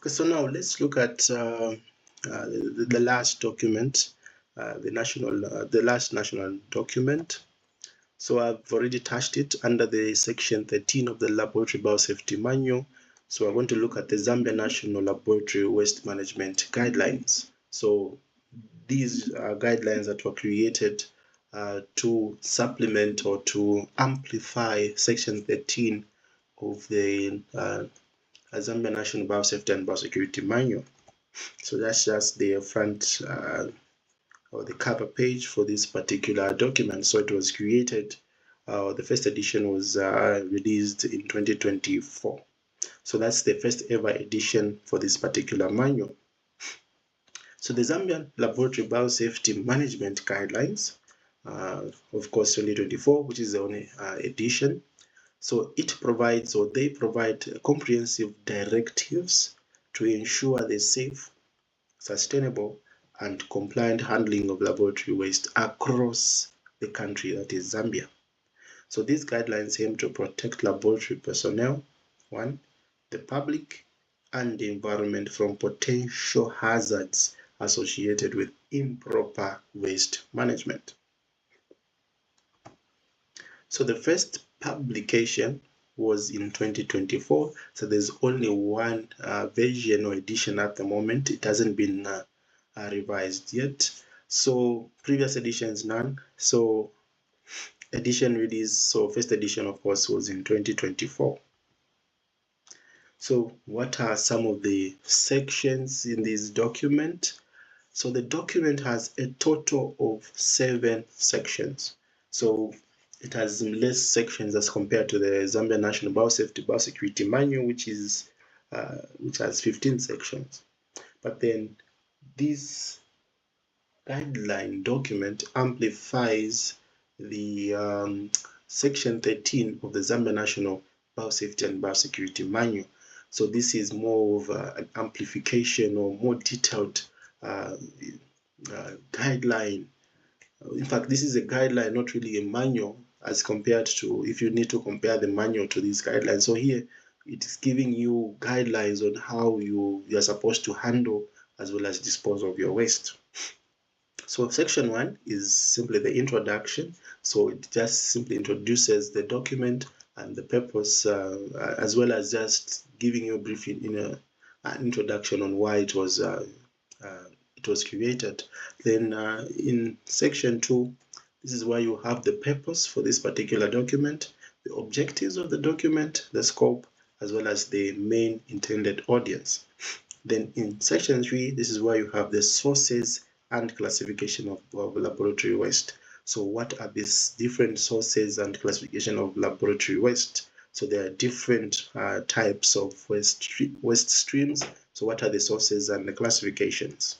Okay, so now let's look at the last document, the last national document. So I've already touched it under the section 13 of the Laboratory Biosafety Manual. So we're going to look at the Zambia National Laboratory Waste Management Guidelines. So these are guidelines that were created to supplement or to amplify section 13 of the Zambia National Biosafety and Biosecurity Manual. So that's just the front or the cover page for this particular document. So it was created, the first edition was released in 2024. So that's the first ever edition for this particular manual. So the Zambian Laboratory Biosafety Management Guidelines, of course 2024, which is the only edition. So it provides, or they provide, comprehensive directives to ensure the safe, sustainable, and compliant handling of laboratory waste across the country, that is Zambia. So these guidelines aim to protect laboratory personnel, one, the public, and the environment from potential hazards associated with improper waste management. So the first publication was in 2024. So there's only one version or edition at the moment. It hasn't been revised yet. So previous editions, none. So edition release, so first edition of course was in 2024. So what are some of the sections in this document? So the document has a total of 7 sections. So it has less sections as compared to the Zambia National Biosafety Biosecurity Manual, which has 15 sections. But then this guideline document amplifies the section 13 of the Zambia National Biosafety and Biosecurity Manual. So this is more of an amplification or more detailed guideline. In fact, this is a guideline, not really a manual, as compared to if you need to compare the manual to these guidelines. So here it is giving you guidelines on how you are supposed to handle as well as dispose of your waste. So section 1 is simply the introduction. So it just simply introduces the document and the purpose, as well as just giving you a brief an introduction on why it was created. Then in section 2, this is where you have the purpose for this particular document, the objectives of the document, the scope, as well as the main intended audience. Then in section 3, this is where you have the sources and classification of laboratory waste. So what are these different sources and classification of laboratory waste? So there are different types of waste streams. So what are the sources and the classifications?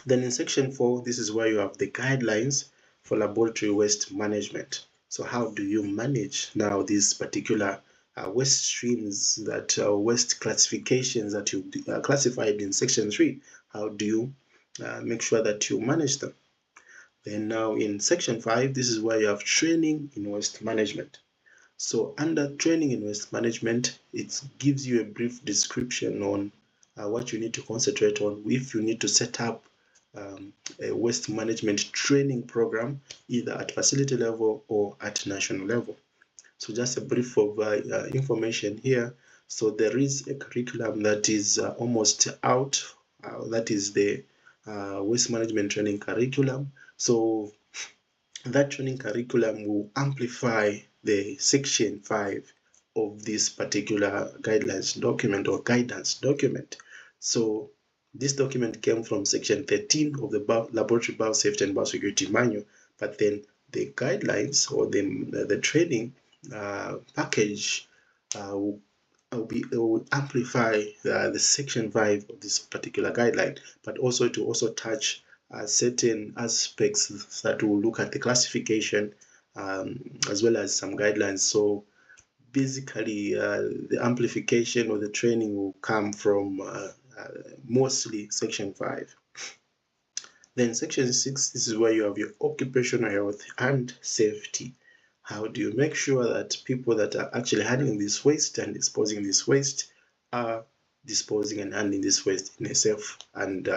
Then in section 4, this is where you have the guidelines for laboratory waste management. So how do you manage now these particular waste streams, that waste classifications that you classified in section 3? How do you make sure that you manage them? Then now in section 5, this is where you have training in waste management. So under training in waste management, it gives you a brief description on what you need to concentrate on if you need to set up a waste management training program, either at facility level or at national level. So just a brief of information here. So there is a curriculum that is almost out, that is the waste management training curriculum. So that training curriculum will amplify the section 5 of this particular guidelines document or guidance document. So this document came from section 13 of the Laboratory Biosafety and Biosecurity Manual, but then the guidelines or the training package will amplify the section 5 of this particular guideline, but also to also touch certain aspects that will look at the classification as well as some guidelines. So basically the amplification or the training will come from mostly section 5. Then section 6, this is where you have your occupational health and safety. How do you make sure that people that are actually handling this waste and disposing this waste are disposing and handling this waste in a safe and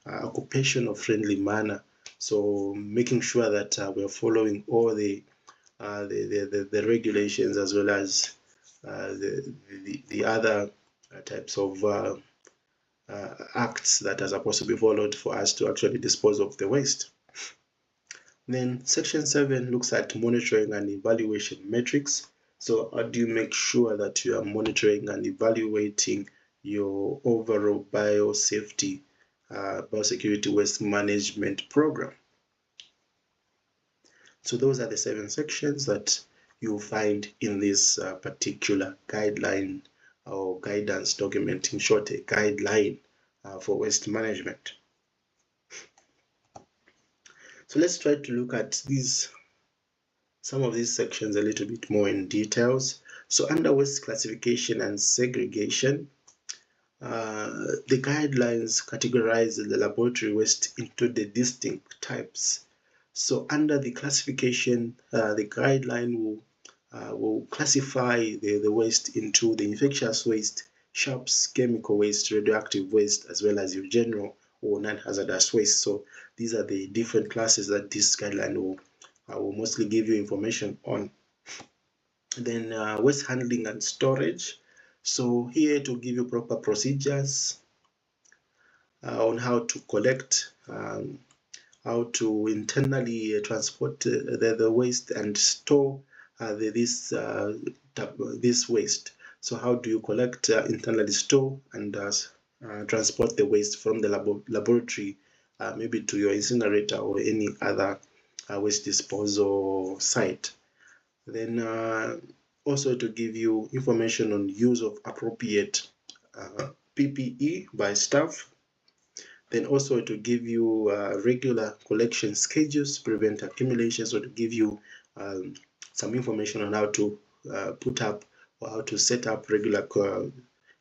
occupational friendly manner. So making sure that we're following all the regulations as well as the other types of acts that are supposed to be followed for us to actually dispose of the waste. Then section 7 looks at monitoring and evaluation metrics. So how do you make sure that you are monitoring and evaluating your overall biosafety, biosecurity waste management program? So those are the 7 sections that you'll find in this particular guideline or guidance document, in short, a guideline for waste management. So let's try to look at some of these sections a little bit more in details. So under waste classification and segregation, the guidelines categorize the laboratory waste into the distinct types. So under the classification, the guideline will classify the waste into the infectious waste, sharps, chemical waste, radioactive waste, as well as your general or non-hazardous waste. So these are the different classes that this guideline will mostly give you information on. Then waste handling and storage. So here to give you proper procedures on how to collect, how to internally transport the waste and store this waste. So how do you collect, internally store, and transport the waste from the laboratory, maybe to your incinerator or any other waste disposal site. Then also to give you information on use of appropriate PPE by staff. Then also to give you regular collection schedules to prevent accumulation, so to give you some information on how to put up or how to set up regular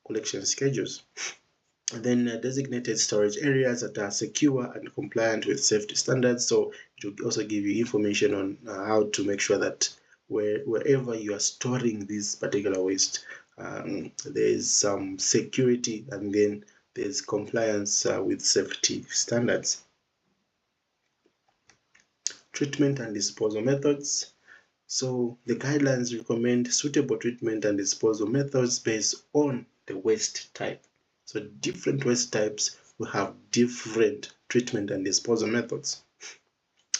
collection schedules. And then designated storage areas that are secure and compliant with safety standards. So it will also give you information on how to make sure that wherever you are storing this particular waste, there is some security, and then there's compliance with safety standards. Treatment and disposal methods. So the guidelines recommend suitable treatment and disposal methods based on the waste type. So different waste types will have different treatment and disposal methods.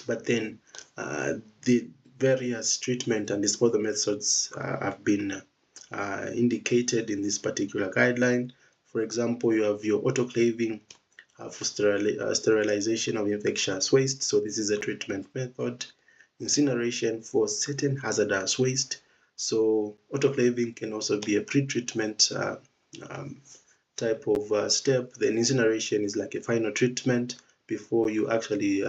But then the various treatment and disposal methods have been indicated in this particular guideline. For example, you have your autoclaving for sterilization of infectious waste. So this is a treatment method. Incineration for certain hazardous waste. So autoclaving can also be a pre-treatment type of step. Then incineration is like a final treatment before you actually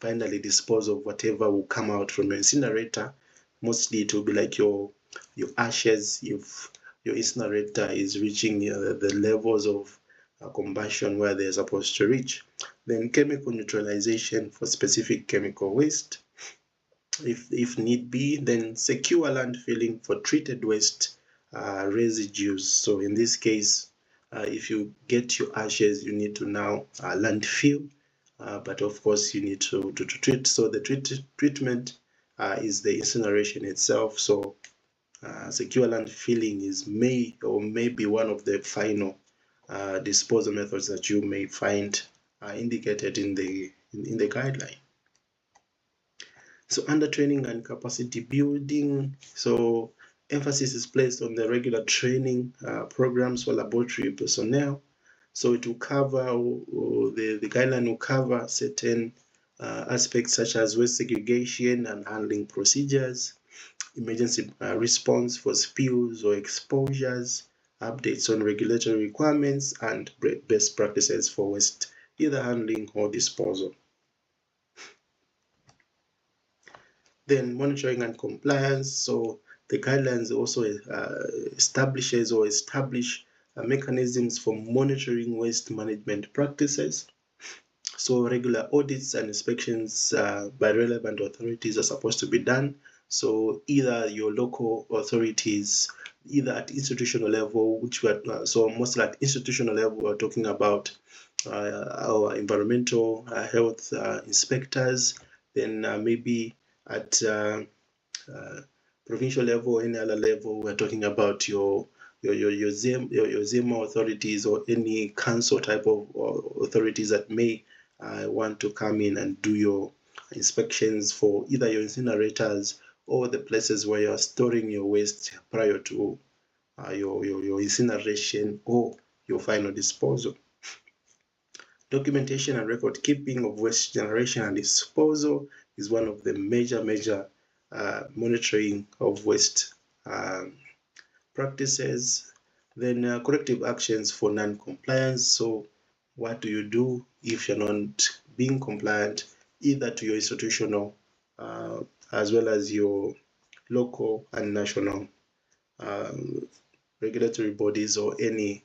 finally dispose of whatever will come out from your incinerator. Mostly it will be like your ashes if your incinerator is reaching the levels of combustion where they're supposed to reach. Then chemical neutralization for specific chemical waste, if need be. Then secure landfilling for treated waste residues. So in this case, if you get your ashes, you need to now landfill, but of course you need to treat. So the treatment is the incineration itself. So secure landfilling is may be one of the final disposal methods that you may find indicated in the guideline. So under training and capacity building, so emphasis is placed on the regular training programs for laboratory personnel. So it will cover, the guideline will cover certain aspects such as waste segregation and handling procedures, emergency response for spills or exposures, updates on regulatory requirements, and best practices for waste either handling or disposal. Then monitoring and compliance. So the guidelines also establish mechanisms for monitoring waste management practices. So regular audits and inspections by relevant authorities are supposed to be done. So either your local authorities, either at institutional level, which we are, so mostly at institutional level, we're talking about our environmental health inspectors, then maybe at provincial level or any other level, we're talking about your Zambia authorities or any council type of authorities that may want to come in and do your inspections for either your incinerators or the places where you are storing your waste prior to your incineration or your final disposal. Documentation and record keeping of waste generation and disposal is one of the major monitoring of waste practices. Then corrective actions for non-compliance. So what do you do if you're not being compliant, either to your institutional as well as your local and national regulatory bodies or any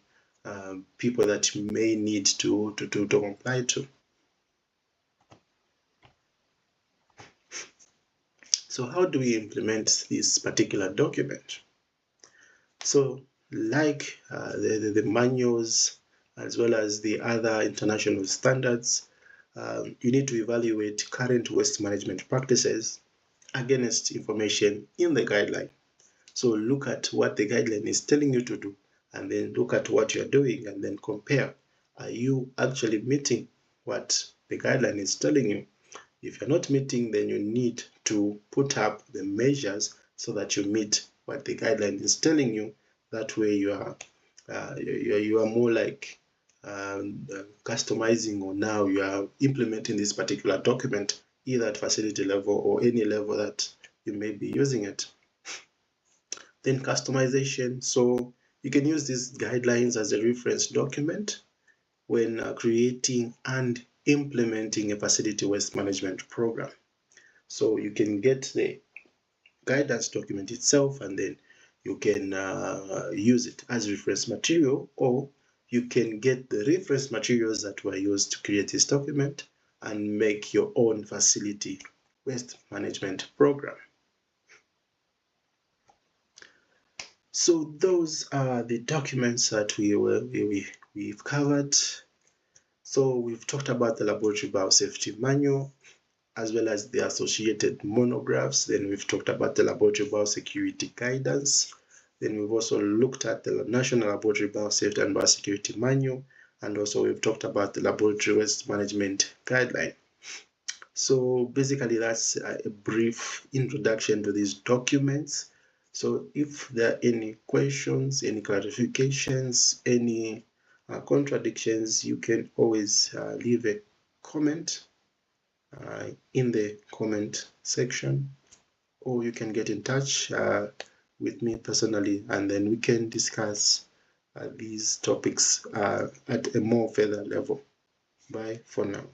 people that you may need to comply to. So how do we implement this particular document? So like the manuals as well as the other international standards, you need to evaluate current waste management practices against information in the guideline. So look at what the guideline is telling you to do, and then look at what you're doing, and then compare. Are you actually meeting what the guideline is telling you? If you're not meeting, then you need to put up the measures so that you meet what the guideline is telling you. That way you are more like customizing, or now you are implementing this particular document either at facility level or any level that you may be using it. Then customization. So you can use these guidelines as a reference document when creating and implementing a facility waste management program. So you can get the guidance document itself, and then you can use it as reference material, or you can get the reference materials that were used to create this document and make your own facility waste management program. So those are the documents that we've covered. So we've talked about the laboratory biosafety manual as well as the associated monographs. Then we've talked about the laboratory biosecurity guidance. Then we've also looked at the National Laboratory Biosafety and Biosecurity Manual, and also we've talked about the Laboratory Waste Management Guideline. So basically that's a brief introduction to these documents. So if there are any questions, any clarifications, any contradictions, you can always leave a comment in the comment section, or you can get in touch with me personally, and then we can discuss these topics at a more further level. Bye for now.